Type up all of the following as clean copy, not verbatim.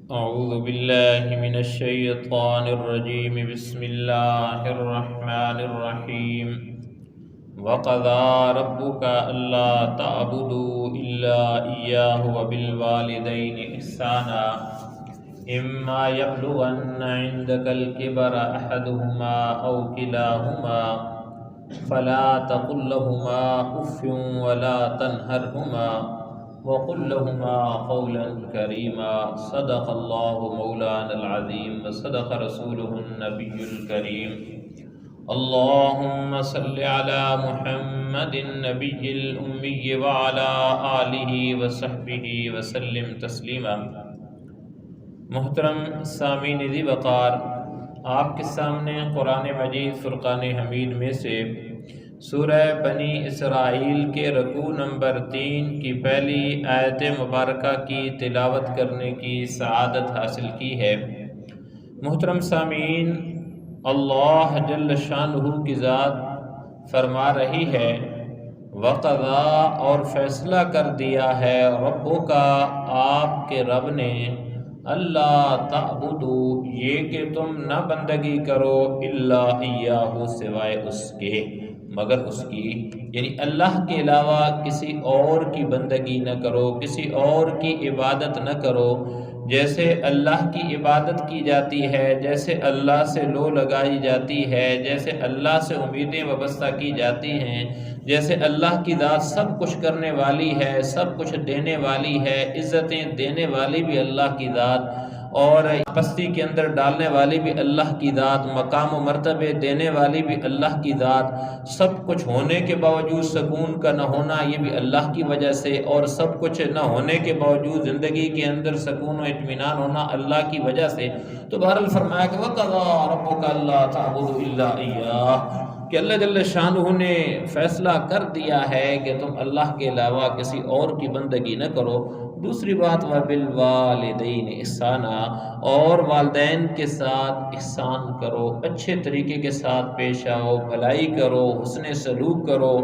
أعوذ بالله من الشيطان الرجيم بسم الله الرحمن الرحيم وقضى ربك ألا تعبدوا إلا إياه وبالوالدين إحسانا إما يبلغن عندك الكبر أحدهما أو كلاهما فلا تقل لهما أف ولا تنهرهما وقل لهما قولا كريما صدق الله مولانا العظيم وصدق رسوله النبي الكريم اللهم صل على محمد النبي الأمي وعلى آله وصحبه وسلم تسلیما۔ محترم سامعین ذی وقار، آپ کے سامنے قرآن مجید فرقان حمید میں سے سورہ بنی اسرائیل کے رکوع نمبر 3 کی پہلی آیت مبارکہ کی تلاوت کرنے کی سعادت حاصل کی ہے۔ محترم سامعین، اللہ جل شانہ کی ذات فرما رہی ہے وقضا، اور فیصلہ کر دیا ہے ربوں کا، آپ کے رب نے، اللہ تعبدو، یہ کہ تم نہ بندگی کرو، الا ایاہ، سوائے اس کے، مگر اس کی، یعنی اللہ کے علاوہ کسی اور کی بندگی نہ کرو، کسی اور کی عبادت نہ کرو۔ جیسے اللہ کی عبادت کی جاتی ہے، جیسے اللہ سے لو لگائی جاتی ہے، جیسے اللہ سے امیدیں وابستہ کی جاتی ہیں، جیسے اللہ کی ذات سب کچھ کرنے والی ہے، سب کچھ دینے والی ہے، عزتیں دینے والی بھی اللہ کی ذات، اور پستی کے اندر ڈالنے والی بھی اللہ کی ذات، مقام و مرتبے دینے والی بھی اللہ کی ذات، سب کچھ ہونے کے باوجود سکون کا نہ ہونا یہ بھی اللہ کی وجہ سے، اور سب کچھ نہ ہونے کے باوجود زندگی کے اندر سکون و اطمینان ہونا اللہ کی وجہ سے۔ تو بہرحال فرمایا کہ وَقَضَىٰ رَبُّكَ أَلَّا تَعْبُدُوا إِلَّا إِيَّاهُ، کہ اللہ جل شانہ نے فیصلہ کر دیا ہے کہ تم اللہ کے علاوہ کسی اور کی بندگی نہ کرو۔ دوسری بات وَبِالْوَالِدَيْنِ إِحْسَانًا، اور والدین کے ساتھ احسان کرو، اچھے طریقے کے ساتھ پیش آؤ، بھلائی کرو، حسن سلوک کرو۔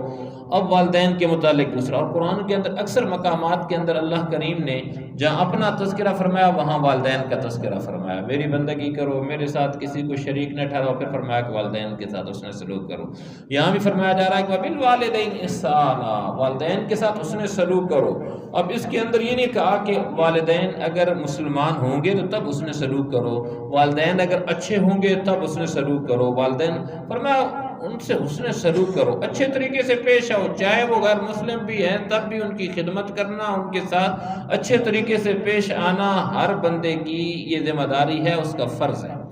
اب والدین کے متعلق دوسرا، اور قرآن کے اندر اکثر مقامات کے اندر اللہ کریم نے جہاں اپنا تذکرہ فرمایا وہاں والدین کا تذکرہ فرمایا، میری بندگی کرو، میرے ساتھ کسی کو شریک نہ ٹھہراؤ، پھر فرمایا کہ والدین کے ساتھ حسن سلوک کرو۔ یہاں بھی فرمایا جا رہا ہے کہ وَبِالْوَالِدَيْنِ إِحْسَانًا، والدین کے ساتھ حسن سلوک کرو۔ اب اس کے اندر یہ نہیں کہا کہ والدین اگر مسلمان ہوں گے تو تب حسن سلوک کرو، والدین اگر اچھے ہوں گے تب حسن سلوک کرو، والدین فرمایا ان سے حسن سلوک کرو، اچھے طریقے سے پیش آؤ، چاہے وہ غیر مسلم بھی ہیں تب بھی ان کی خدمت کرنا، ان کے ساتھ اچھے طریقے سے پیش آنا ہر بندے کی یہ ذمہ داری ہے، اس کا فرض ہے۔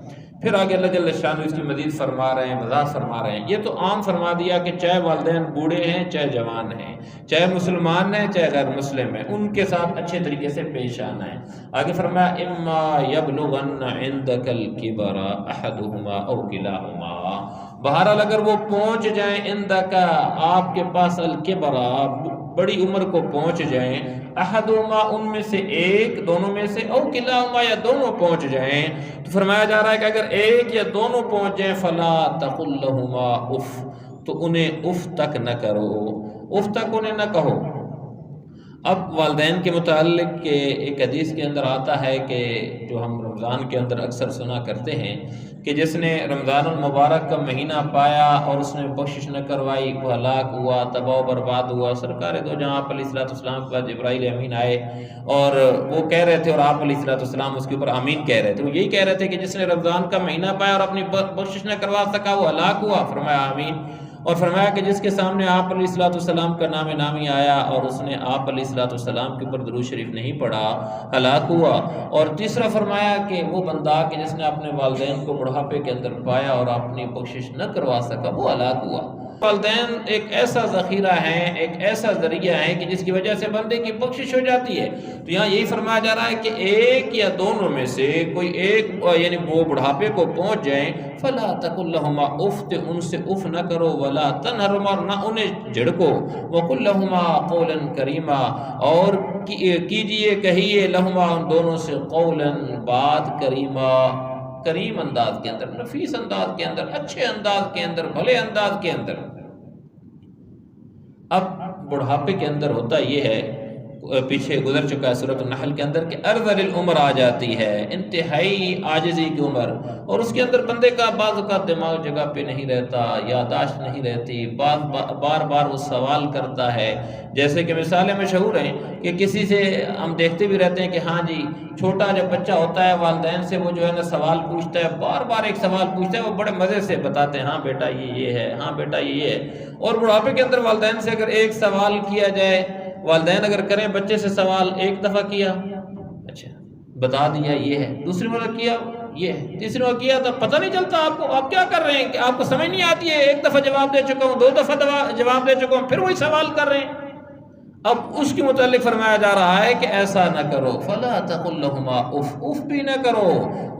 پھر آگے اللہ جل شانہ اس کی مزید فرما رہے ہیں، وضاحت فرما رہے ہیں۔ یہ تو عام فرما دیا کہ چاہے والدین بوڑھے ہیں، چاہے جوان ہیں، چاہے مسلمان ہیں، چاہے غیر مسلم ہیں، ان کے ساتھ اچھے طریقے سے پیش آنا ہے۔ آگے فرمایا اما یبلغن عندک الکبر احدہما او کلاہما، بہرحال اگر وہ پہنچ جائیں عندک، آپ کے پاس، الکبر، بڑی عمر کو پہنچ جائیں، احدہما، ان میں سے ایک، دونوں میں سے، او کلاہما، یا دونوں پہنچ جائیں، تو فرمایا جا رہا ہے کہ اگر ایک یا دونوں پہنچ جائیں فلا تقل لہما اف، تو انہیں اف تک نہ کرو، اف تک انہیں نہ کہو۔ اب والدین کے متعلق ایک حدیث کے اندر آتا ہے کہ جو ہم رمضان کے اندر اکثر سنا کرتے ہیں کہ جس نے رمضان المبارک کا مہینہ پایا اور اس نے بخشش نہ کروائی وہ ہلاک ہوا، تباہ و برباد ہوا۔ سرکار دو جہاں آپ علیہ السلام کے بعد جبرائیل امین آئے اور وہ کہہ رہے تھے، اور آپ علیہ السلام اس کے اوپر آمین کہہ رہے تھے، وہ یہی کہہ رہے تھے کہ جس نے رمضان کا مہینہ پایا اور اپنی بخشش نہ کروا سکا وہ ہلاک ہوا، فرمایا آمین۔ اور فرمایا کہ جس کے سامنے آپ علیہ السلام کا نام نامی آیا اور اس نے آپ علیہ السلام کے اوپر درود شریف نہیں پڑھا، ہلاک ہوا۔ اور تیسرا فرمایا کہ وہ بندہ کہ جس نے اپنے والدین کو بڑھاپے کے اندر پایا اور اپنی بخشش نہ کروا سکا وہ ہلاک ہوا۔ والدین ایک ایسا ذخیرہ ہے، ایک ایسا ذریعہ ہے کہ جس کی وجہ سے بندے کی بخشش ہو جاتی ہے۔ تو یہاں یہی فرمایا جا رہا ہے کہ ایک یا دونوں میں سے کوئی ایک، یعنی وہ بڑھاپے کو پہنچ جائیں، فلا تقل لہما اف، ان سے اف نہ کرو، ولا تنہرہما، نہ انہیں جھڑکو، وقل لہما قولا کریما، اور کیجئے، کہیے، لہما، ان دونوں سے، قولا، بات، کریما، کریم انداز کے اندر، نفیس انداز کے اندر، اچھے انداز کے اندر، بھلے انداز کے اندر۔ اب بڑھاپے کے اندر ہوتا یہ ہے پیچھے گزر چکا ہے سورۃ النحل کے اندر کہ ارذل العمر آ جاتی ہے، انتہائی عاجزی کی عمر، اور اس کے اندر بندے کا بعض اوقات دماغ جگہ پہ نہیں رہتا، یادداشت نہیں رہتی، بار بار وہ سوال کرتا ہے۔ جیسے کہ مثالیں مشہور ہیں کہ کسی سے ہم دیکھتے بھی رہتے ہیں کہ ہاں جی چھوٹا جب بچہ ہوتا ہے والدین سے وہ جو ہے نا سوال پوچھتا ہے، بار بار ایک سوال پوچھتا ہے، وہ بڑے مزے سے بتاتے ہیں ہاں بیٹا یہ ہے، ہاں بیٹا یہ ہے۔ اور بڑھاپے کے اندر والدین سے اگر ایک سوال کیا جائے، والدین اگر کریں بچے سے سوال، ایک دفعہ کیا اچھا بتا دیا یہ ہے، دوسری مرہ کیا یہ ہے، تیسری مرہ کیا تو پتہ نہیں چلتا آپ کو آپ کیا کر رہے ہیں، کہ آپ کو سمجھ نہیں آتی ہے، ایک دفعہ جواب دے چکا ہوں، 2 دفعہ جواب دے چکا ہوں، پھر وہی سوال کر رہے ہیں۔ اب اس کے متعلق فرمایا جا رہا ہے کہ ایسا نہ کرو، فلا تقل لهما اف، اف بھی نہ کرو۔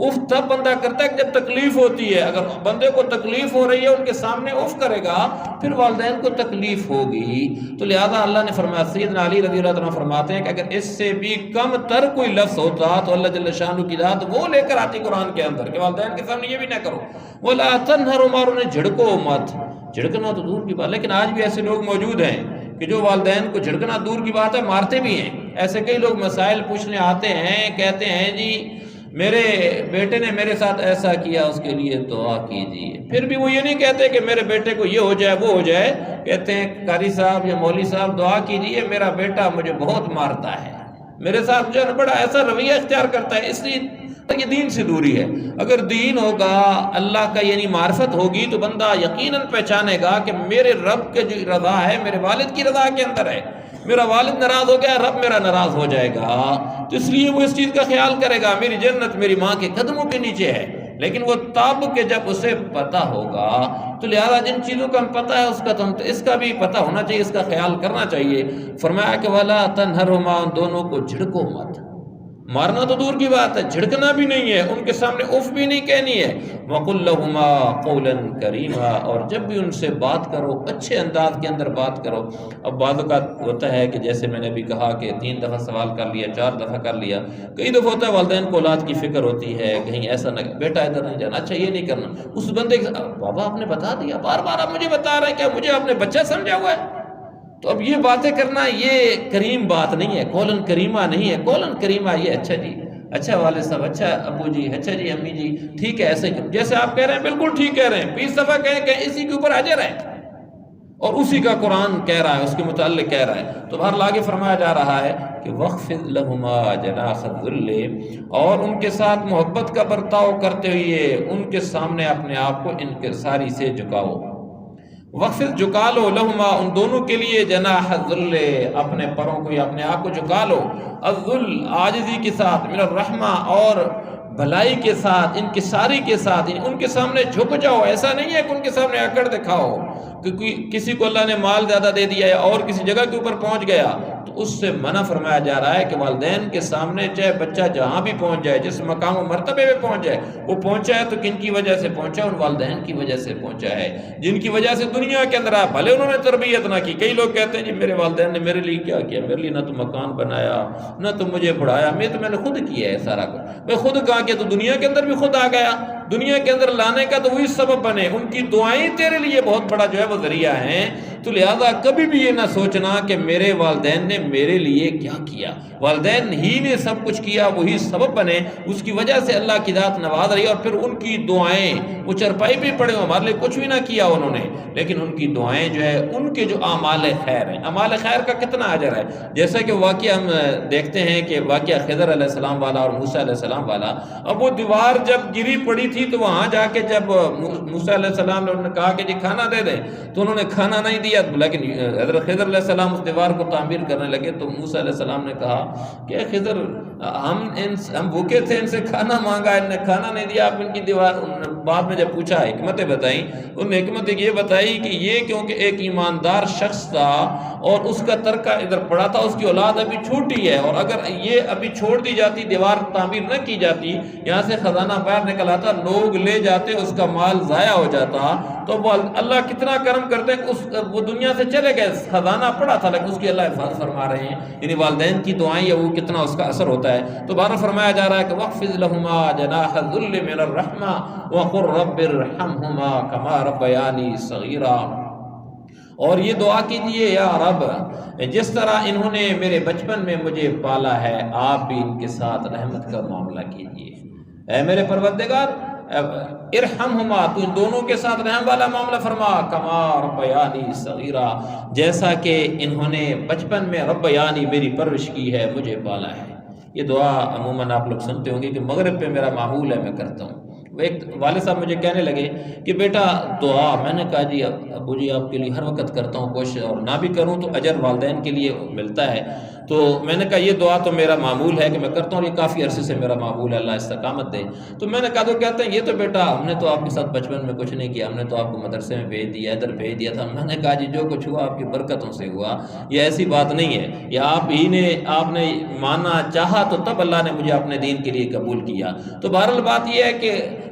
اف تب بندہ کرتا ہے کہ جب تکلیف ہوتی ہے، اگر بندے کو تکلیف ہو رہی ہے ان کے سامنے اف کرے گا پھر والدین کو تکلیف ہوگی، تو لہذا اللہ نے فرمایا، سیدنا علی رضی اللہ عنہ فرماتے ہیں کہ اگر اس سے بھی کم تر کوئی لفظ ہوتا تو اللہ جل شانہ کی ذات وہ لے کر آتی قرآن کے اندر کہ والدین کے سامنے یہ بھی نہ کرو۔ ولا تنہرهما، اور انہیں جھڑکو مت، جھڑکنا تو دور کی بات، لیکن آج بھی ایسے لوگ موجود ہیں کہ جو والدین کو جھڑکنا دور کی بات ہے مارتے بھی ہیں۔ ایسے کئی لوگ مسائل پوچھنے آتے ہیں، کہتے ہیں جی میرے بیٹے نے میرے ساتھ ایسا کیا، اس کے لیے دعا کیجیے۔ پھر بھی وہ یہ نہیں کہتے کہ میرے بیٹے کو یہ ہو جائے وہ ہو جائے، کہتے ہیں قاری صاحب یا مولوی صاحب دعا کیجیے، میرا بیٹا مجھے بہت مارتا ہے، میرے ساتھ جو ہے بڑا ایسا رویہ اختیار کرتا ہے، اس لیے یہ دین سے دوری ہے۔ اگر دین ہوگا، اللہ کا یعنی معرفت ہوگی، تو بندہ یقیناً پہچانے گا کہ میرے رب کے جو رضا ہے میرے والد کی رضا کے اندر ہے، میرا والد ناراض ہو گیا رب میرا ناراض ہو جائے گا، تو اس لیے وہ اس چیز کا خیال کرے گا، میری جنت میری ماں کے قدموں کے نیچے ہے۔ لیکن وہ تب کہ جب اسے پتہ ہوگا، تو لہذا جن چیزوں کا ہم پتہ ہے اس کا تو اس کا بھی پتہ ہونا چاہیے، اس کا خیال کرنا چاہیے۔ فرمایا کہ ولا تنہرہما، ان دونوں کو جھڑکو مت، مارنا تو دور کی بات ہے، جھڑکنا بھی نہیں ہے، ان کے سامنے اف بھی نہیں کہنی ہے۔ وَقُلْ لَهُمَا قَوْلًا كَرِيمًا، اور جب بھی ان سے بات کرو اچھے انداز کے اندر بات کرو۔ اب بعض اوقات ہوتا ہے کہ جیسے میں نے بھی کہا کہ 3 دفعہ سوال کر لیا، 4 دفعہ کر لیا، کئی دفعہ ہوتا ہے والدین کو اولاد کی فکر ہوتی ہے، کہیں ایسا نہ بیٹا ادھر نہیں جانا، اچھا یہ نہیں کرنا، اس بندے کے بابا آپ نے بتا دیا، بار بار آپ مجھے بتا رہے ہیں، کیا مجھے آپ نے بچہ سمجھا ہوا ہے؟ تو اب یہ باتیں کرنا یہ کریم بات نہیں ہے، قولن کریمہ نہیں ہے۔ قولن کریمہ یہ اچھا جی، اچھا والد صاحب، اچھا ابو جی، اچھا جی امی جی، ٹھیک ہے، ایسے جیسے آپ کہہ رہے ہیں بالکل ٹھیک کہہ رہے ہیں، 20 دفعہ کہیں کہ اسی کے اوپر اجر ہے، اور اسی کا قرآن کہہ رہا ہے، اس کے متعلق کہہ رہا ہے۔ تو بہر آگے فرمایا جا رہا ہے کہ وَخْفِضْ لَهُمَا جَنَاحَ الذُّلِّ، اور ان کے ساتھ محبت کا برتاؤ کرتے ہوئے ان کے سامنے اپنے آپ کو انکساری سے جھکاؤ۔ وقفت جھکا لو، لہما ان دونوں کے لیے، جناح الذل، اپنے پروں کو یا اپنے آپ کو جھکا لو، الذل عاجزی کے ساتھ، من الرحمہ اور بھلائی کے ساتھ، انکساری کے ساتھ، ان کے سامنے جھک جاؤ۔ ایسا نہیں ہے کہ ان کے سامنے اکڑ دکھاؤ، کیونکہ کسی کو اللہ نے مال زیادہ دے دیا ہے اور کسی جگہ کے اوپر پہنچ گیا تو اس سے منع فرمایا جا رہا ہے کہ والدین کے سامنے چاہے بچہ جہاں بھی پہنچ جائے، جس مقام و مرتبے میں پہنچ جائے، وہ پہنچا ہے تو کن کی وجہ سے پہنچا؟ ان والدین کی وجہ سے پہنچا ہے، جن کی وجہ سے دنیا کے اندر بھلے انہوں نے تربیت نہ کی۔ کئی لوگ کہتے ہیں جی میرے والدین نے میرے لیے کیا کیا، میرے لیے نہ تو مکان بنایا، نہ تو مجھے پڑھایا، میں نے خود کیا ہے سارا کچھ، میں خود کہاں کیا، تو دنیا کے اندر بھی خود آ گیا، دنیا کے اندر لانے کا تو وہی سبب بنے، ان کی دعائیں تیرے لیے بہت بڑا جو ہے وہ ذریعہ ہیں۔ تو لہذا کبھی بھی یہ نہ سوچنا کہ میرے والدین نے میرے لیے کیا کیا، والدین ہی نے سب کچھ کیا، وہی سبب بنے، اس کی وجہ سے اللہ کی ذات نواز رہی، اور پھر ان کی دعائیں، وہ چرپائی پہ پڑے ہوں، ہمارے لیے کچھ بھی نہ کیا انہوں نے، لیکن ان کی دعائیں جو ہے، ان کے جو اعمال خیر ہیں، اعمال خیر کا کتنا اجر ہے۔ جیسا کہ واقعہ ہم دیکھتے ہیں کہ واقعہ خضر علیہ السلام والا اور موسیٰ علیہ السلام والا، اب وہ دیوار جب گری پڑی تھی تو وہاں جا کے جب موسیٰ علیہ السلام نے انہوں نے کہا کہ جی کھانا دے دیں، تو انہوں نے کھانا نہیں دیا، لیکن حضرت خضر علیہ السلام اس دیوار کو تعمیر کرنے لگے، تو موسیٰ علیہ السلام نے کہا کہ خضر ہم بھوکے تھے، ان سے کھانا مانگا، ان نے کھانا نہیں دیا، آپ ان کی دیوار، بعد میں جب پوچھا حکمتیں بتائیں، انہوں نے حکمت یہ بتائی کہ یہ کیونکہ ایک ایماندار شخص تھا اور اس کا ترکہ ادھر پڑا تھا، اس کی اولاد ابھی چھوٹی ہے، اور اگر یہ ابھی چھوڑ دی جاتی، دیوار تعمیر نہ کی جاتی، یہاں سے خزانہ باہر نکل آتا، لوگ لے جاتے، اس کا مال ضائع ہو جاتا، تو وہ اللہ کتنا کرم کرتے ہیں، وہ دنیا سے چلے گئے، خزانہ پڑا تھا لیکن اس کی اللہ حفاظت فرما رہے ہیں، یعنی والدین کی دعائیں یا وہ کتنا اس کا اثر ہوتا ہے۔ تو بارہ فرمایا جا رہا ہے کہ وَخْفِضْ لَهُمَا جَنَاحَ الذُّلِّ مِنَ الرَّحْمَةِ وَقُلْ رَبِّ ارْحَمْهُمَا كَمَا رَبَّيَانِي صَغِيرًا، اور یہ دعا کیجئے یا رب جس طرح انہوں نے میرے بچپن میں مجھے پالا ہے آپ بھی ان کے ساتھ رحمت کا معاملہ کیجئے۔ اے میرے پروردگار ارحمہما تو ان دونوں کے ساتھ رحم والا معاملہ فرما، کما ربیانی صغیرہ جیسا کہ انہوں نے بچپن میں ربیانی میری پرورش کی ہے، مجھے پالا ہے۔ یہ دعا عموماً آپ لوگ سنتے ہوں گے کہ مغرب پہ میرا معمول ہے، میں کرتا ہوں۔ ایک والد صاحب مجھے کہنے لگے کہ بیٹا دعا، میں نے کہا جی ابو جی آپ کے لیے ہر وقت کرتا ہوں کوشش، اور نہ بھی کروں تو اجر والدین کے لیے ملتا ہے۔ تو میں نے کہا یہ دعا تو میرا معمول ہے کہ میں کرتا ہوں، یہ کافی عرصے سے میرا معمول ہے، اللہ استقامت دے۔ تو میں نے کہا تو کہتے ہیں یہ تو بیٹا ہم نے تو آپ کے ساتھ بچپن میں کچھ نہیں کیا، ہم نے تو آپ کو مدرسے میں بھیج دیا، ادھر بھیج دیا تھا۔ میں نے کہا جی جو کچھ ہوا آپ کی برکتوں سے ہوا، یہ ایسی بات نہیں ہے، یہ آپ نے مانا چاہا تو تب اللہ نے مجھے اپنے دین کے لیے قبول کیا۔ تو بہرحال بات یہ ہے کہ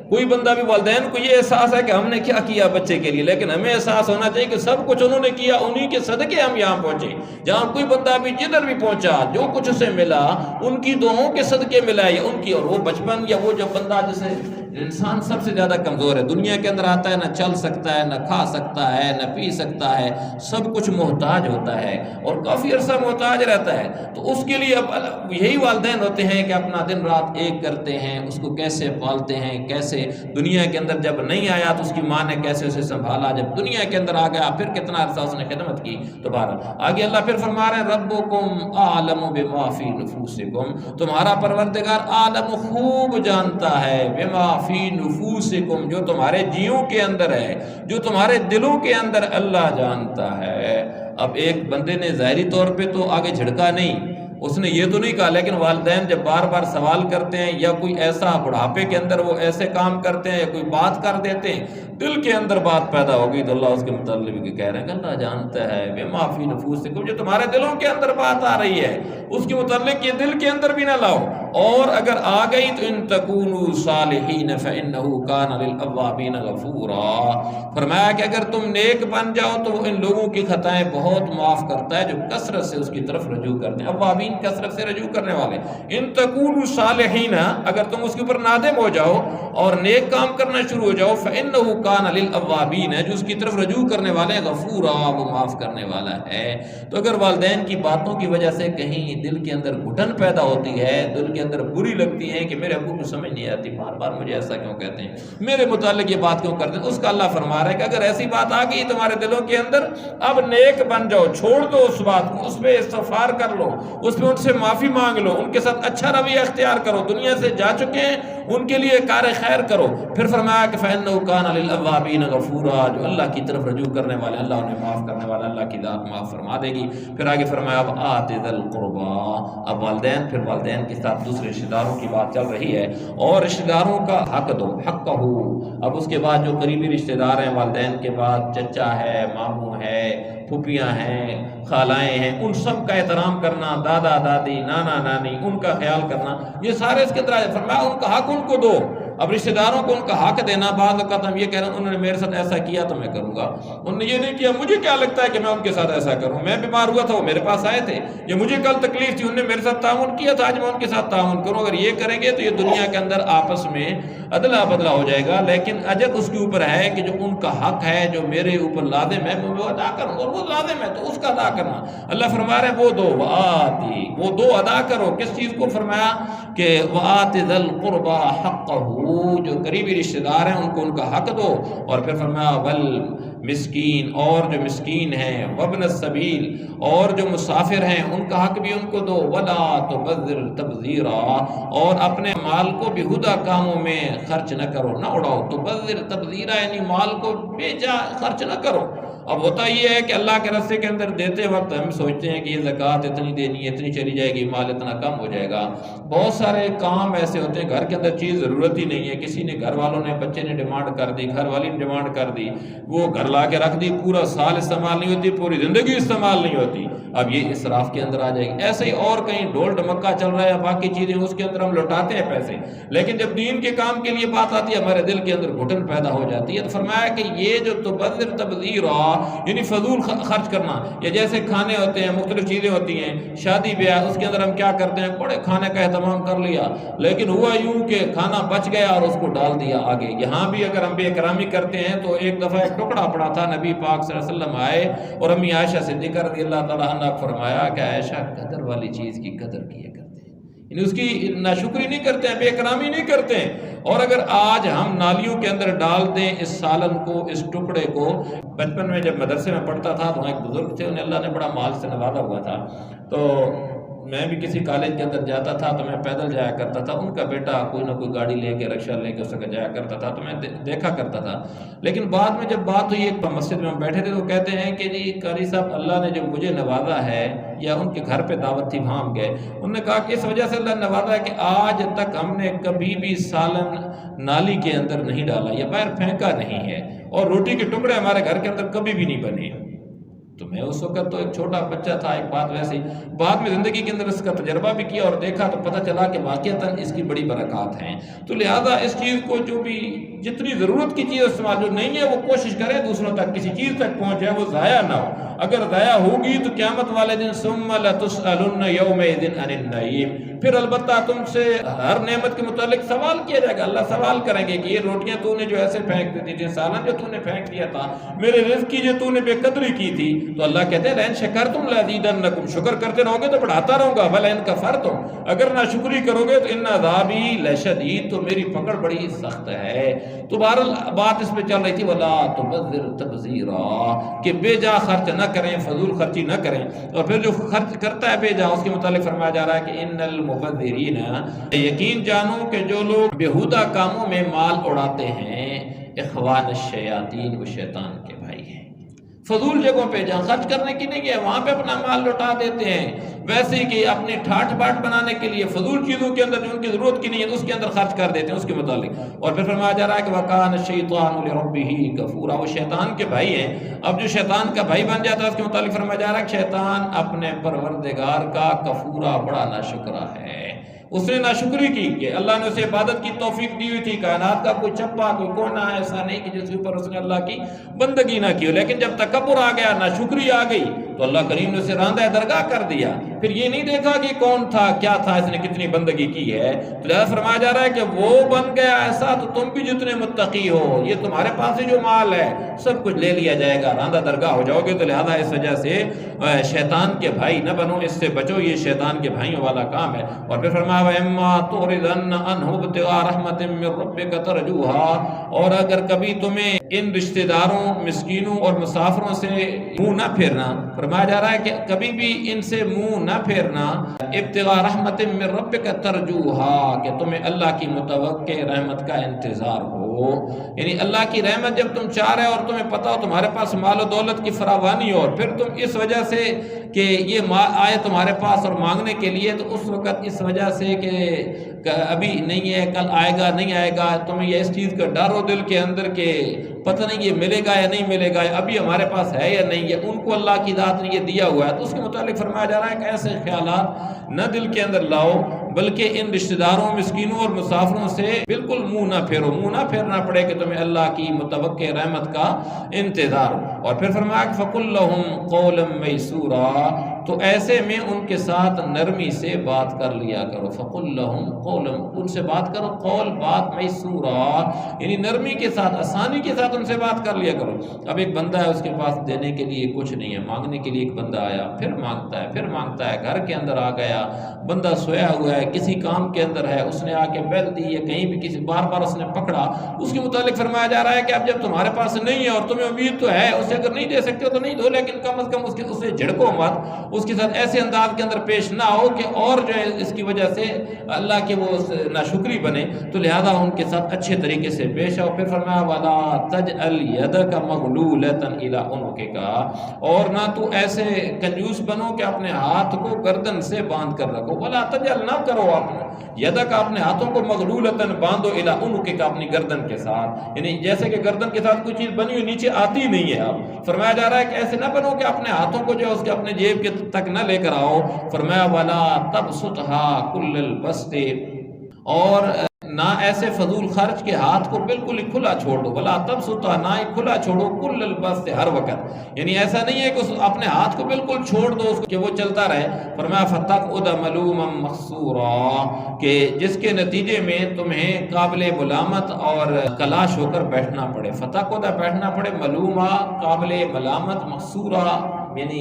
کوئی بندہ بھی والدین کو یہ احساس ہے کہ ہم نے کیا کیا بچے کے لیے، لیکن ہمیں احساس ہونا چاہیے کہ سب کچھ انہوں نے کیا، انہی کے صدقے ہم یہاں پہنچے۔ جہاں کوئی بندہ بھی جدھر بھی پہنچا، جو کچھ اسے ملا ان کی دعاؤں کے صدقے ملا ہے، ان کی۔ اور وہ بچپن یا وہ جب بندہ جسے انسان سب سے زیادہ کمزور ہے دنیا کے اندر آتا ہے، نہ چل سکتا ہے، نہ کھا سکتا ہے، نہ پی سکتا ہے، سب کچھ محتاج ہوتا ہے اور کافی عرصہ محتاج رہتا ہے۔ تو اس کے لیے اب یہی والدین ہوتے ہیں کہ اپنا دن رات ایک کرتے ہیں، اس کو کیسے پالتے ہیں، کیسے دنیا کے اندر جب نہیں آیا تو اس کی ماں نے کیسے اسے سنبھالا، جب دنیا کے اندر آ گیا پھر کتنا عرصہ اس نے خدمت کی۔ تو بہرحال آگے اللہ پھر فرما رہے ہیں ربکم اعلم بما فی نفوسکم، تمہارا پروردگار عالم خوب جانتا ہے بما فی نفوسکم، جو تمہارے جیوں کے اندر ہے، جو تمہارے دلوں کے اندر اللہ جانتا ہے۔ اب ایک بندے نے ظاہری طور پہ تو آگے جھڑکا نہیں، اس نے یہ تو نہیں کہا، لیکن والدین جب بار بار سوال کرتے ہیں یا کوئی ایسا بڑھاپے کے اندر وہ ایسے کام کرتے ہیں یا کوئی بات کر دیتے ہیں، دل کے اندر بات پیدا ہوگی تو اللہ اس کے متعلق کہہ رہے ہیں کہ اللہ جانتا ہے بما فی نفوسکم، جو تمہارے دلوں کے اندر بات آ رہی ہے اس کے متعلق یہ دل کے اندر بھی نہ لاؤ، اور اگر آ گئی تو ان تکونوا صالحین فانہ کان للاوابین غفورا، فرمایا کہ اگر تم نیک بن جاؤ تو وہ ان لوگوں کی خطائیں بہت معاف کرتا ہے جو کثرت سے اس کی طرف رجوع کرتے ہیں۔ اوابین کثرت سے رجوع کرنے والے، ان تکونوا صالحین، اگر تم اس کے اوپر نادم ہو جاؤ اور نیک کام کرنا شروع ہو جاؤ، فانہ کان للاوابین، جو اس کی طرف رجوع کرنے والے غفورا، وہ معاف کرنے والا ہے۔ تو اگر والدین کی باتوں کی وجہ سے کہیں دل کے اندر گھٹن پیدا ہوتی ہے، دل کے اندر بری لگتی ہے کہ میرے ابو کو سمجھ نہیں آتی، بار بار مجھے ایسا کیوں کہتے ہیں، میرے متعلق یہ بات کیوں کرتے ہیں، اس کا اللہ فرما رہا ہے کہ اگر ایسی بات آ گئی تمہارے دلوں کے اندر، اب نیک بن جاؤ، چھوڑ دو اس بات کو، اس پہ استغفار کر لو، اس پہ ان سے معافی مانگ لو، ان کے ساتھ اچھا رویہ اختیار کرو، دنیا سے جا چکے ہیں ان کے لیے کار خیر کرو۔ پھر فرمایا کہ فَإِنَّهُ كَانَ لِلْأَوَّابِينَ غَفُورًا، جو اللہ کی طرف رجوع کرنے والے اللہ انہیں معاف کرنے والا، اللہ کی ذات معاف فرما دے گی۔ پھر آگے فرمایا اب آتِ ذِی الْقُرْبَىٰ، اب والدین، پھر والدین کے ساتھ دوسرے رشتہ داروں کی بات چل رہی ہے، اور رشتہ داروں کا حق دو، حقہ۔ اب اس کے بعد جو قریبی رشتہ دار ہیں والدین کے بعد، چچا ہے، ماموں ہے، پھوپھیاں ہیں، خالائیں ہیں، ان سب کا احترام کرنا، دادا دادی، نانا نانی، ان کا خیال کرنا، یہ سارے اس کے اندر آئے۔ فرمایا ان کا حق ان کو دو۔ اب رشتہ داروں کو ان کا حق دینا، بعض اوقات ہم یہ کہہ رہے ہیں انہوں نے میرے ساتھ ایسا کیا تو میں کروں گا، انہوں نے یہ نہیں کیا مجھے کیا لگتا ہے کہ میں ان کے ساتھ ایسا کروں، میں بیمار ہوا تھا وہ میرے پاس آئے تھے، یا مجھے کل تکلیف تھی انہوں نے میرے ساتھ تعاون کیا تھا، آج میں ان کے ساتھ تعاون کروں۔ اگر یہ کریں گے تو یہ دنیا کے اندر آپس میں ادلا بدلا ہو جائے گا، لیکن اجر اس کے اوپر ہے کہ جو ان کا حق ہے، جو میرے اوپر لازم ہے، میں وہ ادا کروں، اور وہ لازم ہے تو اس کا ادا کرنا۔ اللہ فرما رہے ہیں وہ دو، وآتی، وہ دو ادا کرو۔ کس چیز کو فرمایا کہ وآتِ ذی القربى حقہ، جو قریبی رشتہ دار ہیں ان کو ان کا حق دو، اور پھر فرمایا والمسکین، اور جو مسکین ہیں، وابن السبیل، اور جو مسافر ہیں ان کا حق بھی ان کو دو، ولا تبذر تبذیرا، اور اپنے مال کو بےہودہ کاموں میں خرچ نہ کرو، نہ اڑاؤ۔ تبذر تبذیرا یعنی مال کو بے جا خرچ نہ کرو۔ اب ہوتا یہ ہے کہ اللہ کے راستے کے اندر دیتے وقت ہم سوچتے ہیں کہ یہ زکوٰۃ اتنی دینی ہے، اتنی چلی جائے گی، مال اتنا کم ہو جائے گا۔ بہت سارے کام ایسے ہوتے ہیں گھر کے اندر چیز ضرورت ہی نہیں ہے، کسی نے گھر والوں نے، بچے نے ڈیمانڈ کر دی، گھر والی نے ڈیمانڈ کر دی، وہ گھر لا کے رکھ دی، پورا سال استعمال نہیں ہوتی، پوری زندگی استعمال نہیں ہوتی، اب یہ اسراف کے اندر آ جائے گی۔ ایسے ہی اور کہیں ڈھول ڈمکا چل رہا ہے، باقی چیزیں اس کے اندر ہم لوٹاتے ہیں پیسے، لیکن جب دین کے کام کے لیے بات آتی ہے ہمارے دل کے اندر گھٹن پیدا ہو جاتی ہے۔ تو فرمایا کہ یہ جو تبذر تبذیرا، یعنی فضول خرچ کرنا. یا جیسے کھانے ہوتے ہیں، مختلف چیزیں ہوتی ہیں، شادی بیاہ، اس کے اندر ہم کیا کرتے ہیں، بڑے کھانے کا اہتمام کر لیا، لیکن ہوا یوں کہ کھانا بچ گیا اور اس کو ڈال دیا آگے. یہاں بھی اگر ہم بے اکرامی کرتے ہیں تو ایک دفعہ ایک ٹکڑا پڑا تھا، نبی پاک صلی اللہ علیہ وسلم آئے اور امی عائشہ صدیقہ رضی اللہ تعالیٰ عنہ فرمایا کہ عائشہ قدر والی چیز کی قدر کیا کرتے ہیں، یعنی اس کی ناشکری نہیں کرتے ہیں، بے اکرامی نہیں کرتے ہیں. اور اگر آج ہم نالیوں کے اندر ڈال دیں اس سالن کو، اس ٹکڑے کو. بچپن میں جب مدرسے میں پڑھتا تھا تو ایک بزرگ تھے، انہیں اللہ نے بڑا مال سے نوازا ہوا تھا، تو میں بھی کسی کالج کے اندر جاتا تھا تو میں پیدل جایا کرتا تھا، ان کا بیٹا کوئی نہ کوئی گاڑی لے کے، رکشہ لے کے اس کا جایا کرتا تھا، تو میں دیکھا کرتا تھا. لیکن بعد میں جب بات ہوئی، ایک مسجد میں ہم بیٹھے تھے تو کہتے ہیں کہ جی قاری صاحب، اللہ نے جو مجھے نوازا ہے، یا ان کے گھر پہ دعوت تھی وہاں ہم گئے، انہوں نے کہا کہ اس وجہ سے اللہ نے نوازا ہے کہ آج تک ہم نے کبھی بھی سالن نالی کے اندر نہیں ڈالا یا باہر پھینکا نہیں ہے، اور روٹی کے ٹکڑے ہمارے گھر کے اندر کبھی بھی نہیں بنے. تو میں اس وقت تو ایک چھوٹا بچہ تھا، ایک بات ویسے ہی. بعد میں زندگی کے اندر اس کا تجربہ بھی کیا اور دیکھا تو پتہ چلا کہ واقعتاً اس کی بڑی برکات ہیں. تو لہذا اس چیز کو، جو بھی جتنی ضرورت کی چیز استعمال جو نہیں ہے، وہ کوشش کرے دوسروں تک کسی چیز تک پہنچ جائے، وہ ضائع نہ ہو. اگر ضائع ہوگی تو قیامت والے دن ثم لتسألن یومئذ عن النعیم، پھر البتہ تم سے ہر نعمت کے متعلق سوال کیا جائے گا. اللہ سوال کریں گے کہ یہ روٹیاں تو نے جو ایسے پھینک دی تھی، سالن جو تو نے پھینک دیا تھا، میرے رزق کی جو تو نے بے قدری کی تھی. تو اللہ کہتے ہیں لئن شکرتم لازیدنکم، شکر کرتے رہو گے تو بڑھاتا رہوں گا، ولئن کفرتم، اگر ناشکری کرو گے تو ان عذابی لشدید، تو میری پکڑ بڑی سخت ہے. تو بہرحال بات اس پہ چل رہی تھی ولا تبذر تبذیرا، کہ بے جا خرچ نہ کریں، فضول خرچی نہ کریں. اور پھر جو خرچ کرتا ہے بے جا، اس کے متعلق فرمایا جا رہا ہے کہ ان المبذرین، یقین جانو کہ جو لوگ بیہودہ کاموں میں مال اڑاتے ہیں، اخوان الشیاطین، وہ شیطان کے بھائی ہیں. فضول جگہوں پہ جہاں خرچ کرنے کی نہیں ہے وہاں پہ اپنا مال لٹا دیتے ہیں، ویسے ہی کہ اپنی ٹھاٹ باٹ بنانے کے لیے فضول چیزوں کے اندر جو ان کی ضرورت کی نہیں ہے اس کے اندر خرچ کر دیتے ہیں اس کے متعلق. اور پھر فرمایا جا رہا ہے کہ وَكَانَ الشَّيْطَانُ لِرَبِّهِ كَفُورًا، وہ شیطان کے بھائی ہیں. اب جو شیطان کا بھائی بن جاتا ہے اس کے متعلق فرمایا جا رہا ہے کہ شیطان اپنے پروردگار کا کفورا، بڑا ناشکرا ہے. اس نے ناشکری کی کہ اللہ نے اسے عبادت کی توفیق دی ہوئی تھی، کائنات کا کوئی چپا کوئی کونا ایسا نہیں کہ جس کے اوپر اس نے اللہ کی بندگی نہ کی ہو. لیکن جب تکبر آ گیا، ناشکری آ گئی، تو اللہ کریم نے اسے راندہ درگاہ کر دیا. پھر یہ نہیں دیکھا کہ کون تھا، کیا تھا، اس نے کتنی بندگی کی ہے. تو لہذا فرمایا جا رہا ہے کہ وہ بن گیا ایسا، تو تم بھی جتنے متقی ہو، یہ تمہارے پاس سے جو مال ہے سب کچھ لے لیا جائے گا، راندہ درگاہ ہو جاؤ گے. تو لہذا اس وجہ سے شیطان کے بھائی نہ بنو، اس سے بچو، یہ شیطان کے بھائیوں والا کام ہے. اور پھر فرمایا وَإِمَّا تُعْرِضَنَّ عَنْهُ ابْتِغَاءَ رَحْمَةٍ مِّن رَّبِّكَ تَرْجُوهَا، اور اگر کبھی تمہیں ان رشتہ داروں، مسکینوں اور مسافروں سے منہ نہ پھیرنا، فرمایا جا رہا ہے کہ کبھی بھی ان سے منہ نہ پھیرنا. ابتغاء رحمت من ربک ترجوها، کہ تمہیں اللہ کی متوقع رحمت کا انتظار ہو، یعنی اللہ کی رحمت جب تم چاہ رہے ہو اور تمہیں پتہ ہو تمہارے پاس مال و دولت کی فراوانی ہو، اور پھر تم اس وجہ سے کہ یہ آئے تمہارے پاس اور مانگنے کے لیے، تو اس وقت اس وجہ سے کہ ابھی نہیں ہے، کل آئے گا نہیں آئے گا، تمہیں یہ اس چیز کا ڈر ہو دل کے اندر کہ پتہ نہیں یہ ملے گا یا نہیں ملے گا، ابھی ہمارے پاس ہے یا نہیں ہے، ان کو اللہ کی ذات نے یہ دیا ہوا ہے. تو اس کے متعلق فرمایا جا رہا ہے کہ ایسے خیالات نہ دل کے اندر لاؤ، بلکہ ان رشتہ داروں، مسکینوں اور مسافروں سے بالکل منہ نہ پھیرو، منہ نہ پھیرنا پڑے کہ تمہیں اللہ کی متوقع رحمت کا انتظار ہو. اور پھر فرمایا کہ فَقُلْ لَهُمْ قَوْلًا مَيْسُورًا، تو ایسے میں ان کے ساتھ نرمی سے بات کر لیا کرو. فَقُلْ لَهُمْ قَوْلًا، ان سے بات کرو، قول بات مَيْسُورًا، یعنی نرمی کے ساتھ، آسانی کے ساتھ ان سے بات کر لیا کرو. اب ایک بندہ ہے، اس کے پاس دینے کے لیے کچھ نہیں ہے، مانگنے کے لیے ایک بندہ آیا، پھر مانگتا ہے، پھر مانگتا ہے، گھر کے اندر آ گیا، بندہ سویا ہوا ہے، کسی کام کے اندر ہے، اس نے آ کے بیل دی ہے، کہیں بھی کسی بار بار اس نے پکڑا. اس کے متعلق فرمایا جا رہا ہے کہ اب جب تمہارے پاس نہیں ہے اور تمہیں امید تو ہے، اسے اگر نہیں دے سکتے ہو تو نہیں دو، لیکن کم از کم اسے جھڑکو مت، اس کے ساتھ ایسے انداز کے اندر پیش نہ ہو کہ اور جو ہے اس کی وجہ سے اللہ کے وہ ناشکری بنے. تو لہذا ان کے ساتھ اچھے طریقے سے پیش آؤ. پھر فرمایا وَلَا تَجْعَلْ يَدَكَ مَغْلُولَةً إِلَىٰ عُنُقِكَ، اور نہ تو ایسے کنجوس بنو کہ اپنے ہاتھ کو گردن سے باندھ کر رکھو. وَلَا تَجْعَلْ، نہ کرو اپنے یدک، اپنے ہاتھوں کو مغلولتاً باندھو، إِلَىٰ عُنُقِكَ، اپنی گردن کے ساتھ، یعنی جیسے کہ گردن کے ساتھ کوئی چیز بنی ہوئی نیچے آتی نہیں ہے. اب فرمایا جا رہا ہے کہ ایسے نہ بنو کہ اپنے ہاتھوں کو جو ہے اس کے اپنے جیب کے تک نہ لے کر آؤ. فرمایا وَلَا تَبْسُطْهَا كُلَّ الْبَسْطِ، اور نہ ایسے فضول خرچ کے ہاتھ کو بالکل ہی کھلا چھوڑ دو، ولا تبسطا، نہ ہی کھلا چھوڑو کل البسط، ہر وقت، یعنی ایسا نہیں ہے کہ اپنے ہاتھ کو بالکل چھوڑ دو اس کو کہ وہ چلتا رہے۔ فرمایا فتقعد ملوما محسورا، کہ جس کے نتیجے میں تمہیں قابل ملامت اور کلاش ہو کر بیٹھنا پڑے، فتقعد بیٹھنا پڑے، ملوما قابل ملامت، محسورا یعنی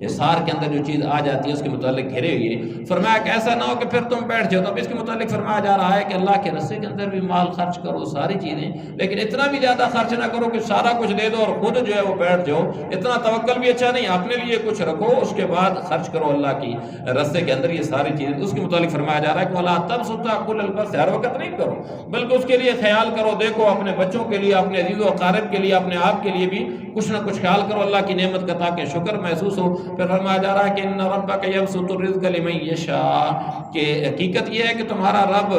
احصار کے اندر جو چیز آ جاتی ہے اس کے متعلق گھرے ہوئے۔ فرمایا کہ ایسا نہ ہو کہ پھر تم بیٹھ جاؤ۔ تو اب اس کے متعلق فرمایا جا رہا ہے کہ اللہ کے رستے کے اندر بھی مال خرچ کرو، ساری چیزیں، لیکن اتنا بھی زیادہ خرچ نہ کرو کہ سارا کچھ دے دو اور خود جو ہے وہ بیٹھ جاؤ، اتنا توکل بھی اچھا نہیں، اپنے لیے کچھ رکھو، اس کے بعد خرچ کرو اللہ کی رستے کے اندر یہ ساری چیزیں۔ اس کے متعلق فرمایا جا رہا ہے کہ وَلَا تَبْسُطْهَا كُلَّ الْبَسْطِ، ہر وقت نہیں کرو، بلکہ اس کے لیے خیال کرو، دیکھو اپنے بچوں کے لیے، اپنے عزیز و اقارب کے لیے، اپنے آپ کے لیے بھی کچھ نہ کچھ خیال کرو اللہ کی نعمت کا، تاکہ شکر محسوس ہو۔ پھر فرمایا جا رہا ہے کہ ان ربک یبسط الرزق لمن یشاء، کہ حقیقت یہ ہے کہ تمہارا رب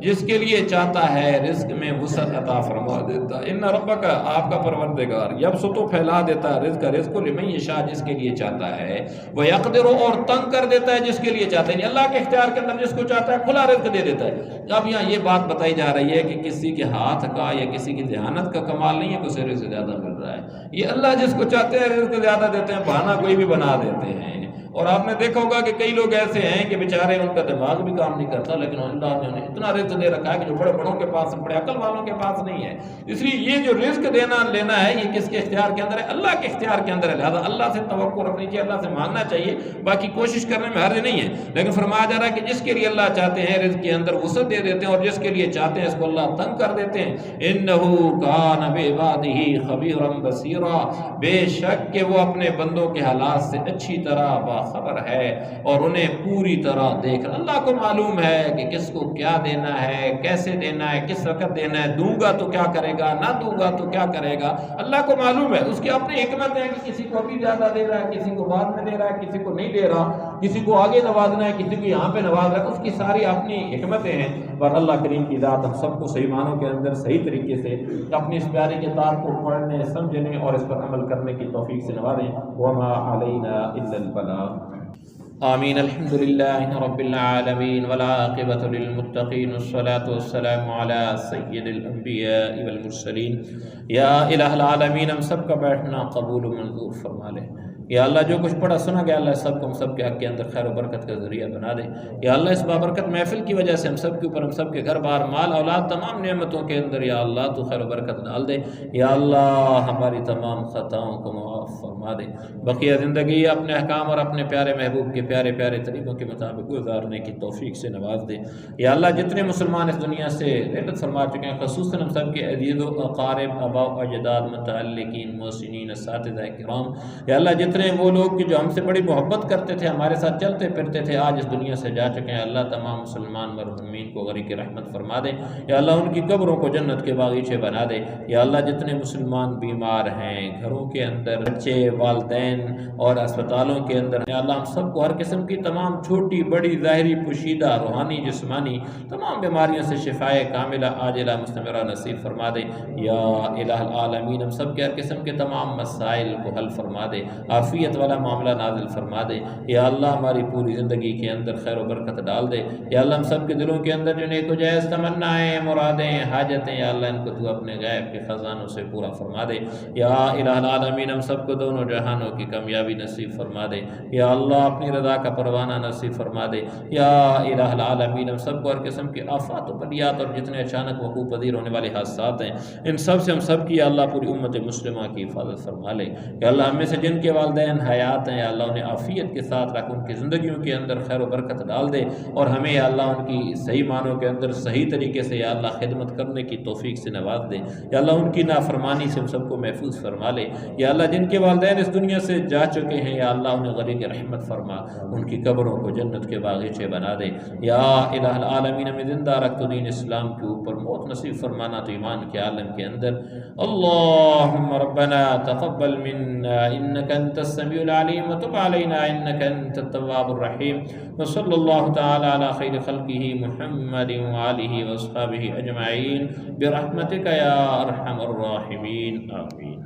جس کے لیے چاہتا ہے رزق میں وسعت عطا فرما دیتا ہے۔ ان ربک، آپ کا پروردگار، یبسط، پھیلا دیتا ہے، رزق لمن یشاء، جس کے لیے چاہتا ہے، وہ یقدر، اور تنگ کر دیتا ہے جس کے لیے چاہتا ہے، یعنی اللہ کے اختیار کے اندر جس کو چاہتا ہے کھلا رزق دے دیتا ہے۔ اب یہاں یہ بات بتائی جا رہی ہے کہ کسی کے ہاتھ کا یا کسی کی ذہانت کا کمال نہیں ہے کہ اسے رزق زیادہ مل رہا ہے، یہ اللہ جس کو چاہتے ہیں رزق زیادہ دیتے ہیں، بہانہ کوئی بھی بنا دیتے ہیں۔ اور آپ نے دیکھا ہوگا کہ کئی لوگ ایسے ہیں کہ بیچارے ان کا دماغ بھی کام نہیں کرتا، لیکن اللہ نے انہیں اتنا رزق دے رکھا ہے کہ جو بڑے بڑوں کے پاس، بڑے عقل والوں کے پاس نہیں ہے۔ اس لیے یہ جو رزق دینا لینا ہے یہ کس کے اختیار کے اندر ہے؟ اللہ کے اختیار کے اندر ہے، لہٰذا اللہ سے توقع رکھنی چاہیے، اللہ سے مانگنا چاہیے، باقی کوشش کرنے میں حرج نہیں ہے۔ لیکن فرمایا جا رہا ہے کہ جس کے لیے اللہ چاہتے ہیں رزق کے اندر وسعت دے دیتے ہیں، اور جس کے لیے چاہتے ہیں اس کو اللہ تنگ کر دیتے ہیں۔ انہ کان بعبادہ خبیرا بصیرا، بے شک کہ وہ اپنے بندوں کے حالات سے اچھی طرح باخبر ہے اور انہیں پوری طرح دیکھ رہا۔ اللہ کو معلوم ہے کہ کس کو کیا دینا ہے، کیسے دینا ہے، کس وقت دینا ہے، دوں گا تو کیا کرے گا، نہ دوں گا تو کیا کرے گا، اللہ کو معلوم ہے۔ اس کی اپنی حکمت ہے کہ کسی کو ابھی زیادہ دے رہا ہے، کسی کو بعد میں دے رہا ہے، کسی کو نہیں دے رہا، کسی کو آگے نوازنا ہے، کسی کو یہاں پہ نواز رہا ہے، اس کی ساری اپنی حکمتیں ہیں۔ اور اللہ کریم کی ذات ہم سب کو صحیح معنوں کے اندر صحیح طریقے سے اپنی اس پیاری کتاب کو پڑھنے، سمجھنے اور اس پر عمل کرنے کی توفیق سے نوازیں۔ وما علینا الا البلاغ۔ آمین۔ الحمد للہ رب العالمین والعاقبۃ للمتقین والصلاة والسلام علی سید الانبیاء والمرسلین۔ یا الہ العالمین، ہم سب کا بیٹھنا قبول و منظور فرما لے۔ یا اللہ جو کچھ پڑھا سنا گیا اللہ سب کو ہم سب کے حق کے اندر خیر و برکت کا ذریعہ بنا دے۔ یا اللہ اس بابرکت محفل کی وجہ سے ہم سب کے اوپر، ہم سب کے گھر بار، مال، اولاد، تمام نعمتوں کے اندر یا اللہ تو خیر و برکت ڈال دے۔ یا اللہ ہماری تمام خطاؤں کو معاف فرما دے، بقیہ زندگی اپنے احکام اور اپنے پیارے محبوب کے پیارے پیارے طریقوں کے مطابق گزارنے کی توفیق سے نواز دے۔ یا اللہ جتنے مسلمان اس دنیا سے رحلت فرما چکے ہیں، خصوصاً ہم سب کے عزیز و اقارب، آباء و اجداد، متعلقین، محسنین، اساتذہ کرام، یا اللہ جتنے وہ لوگ کہ جو ہم سے بڑی محبت کرتے تھے، ہمارے ساتھ چلتے پھرتے تھے، آج اس دنیا سے جا چکے ہیں، اللہ تمام مسلمان مرحومین کو غریق رحمت فرما دے۔ یا اللہ ان کی قبروں کو جنت کے باغیچے بنا دے۔ یا اللہ جتنے مسلمان بیمار ہیں، گھروں کے اندر بچے، والدین اور اسپتالوں کے اندر، یا اللہ ہم سب کو ہر قسم کی تمام چھوٹی بڑی ظاہری پوشیدہ روحانی جسمانی تمام بیماریوں سے شفائے کاملہ عاجلہ مستمرہ نصیب فرما دے۔ یا الہ العالمین ہم سب کے ہر قسم کے تمام مسائل کو حل فرما دے، عافیت والا معاملہ نازل فرما دے۔ یا اللہ ہماری پوری زندگی کے اندر خیر و برکت ڈال دے۔ یا اللہ ہم سب کے دلوں کے اندر جو نیک و جائز تمنائیں، مرادیں، حاجتیں، یا اللہ ان کو تو اپنے غیب کے خزانوں سے پورا فرما دے۔ یا الہ العالمین ہم سب کو دونوں جہانوں کی کامیابی نصیب فرما دے۔ یا اللہ اپنی رضا کا پروانہ نصیب فرما دے۔ یا الہ العالمین ہم سب کو ہر قسم کی آفات و بلیات اور جتنے اچانک وقوع پذیر ہونے والے حادثات ہیں ان سب سے ہم سب کی، یا اللہ پوری امت مسلمہ کی حفاظت فرما لے۔ یا اللہ ہمیں سے جن کے والدین حیات ہیں، یا اللہ انہیں عافیت کے ساتھ رکھ، ان کی زندگیوں کے اندر خیر و برکت ڈال دے، اور ہمیں یا اللہ ان کی صحیح معنوں کے اندر صحیح طریقے سے یا اللہ خدمت کرنے کی توفیق سے نواز دے۔ یا اللہ ان کی نافرمانی سے ہم سب کو محفوظ فرما لے۔ یا اللہ جن کے والدین اس دنیا سے جا چکے ہیں، یا اللہ انہیں غریق رحمت فرما، ان کی قبروں کو جنت کے باغیچے بنا دے۔ یا الہ العالمین ہمیں زندہ رکھ تو دین اسلام کے اوپر، موت نصیب فرمانا تو ایمان کے عالم کے اندر۔ اللہم ربنا تقبل منا انک انت السمیع العلیم وتب علینا انک انت التواب الرحیم، وصلی اللہ تعالی علی خیر خلقہ محمد وآلہ واصحابہ اجمعین برحمتک یا ارحم الراحمین، آمین۔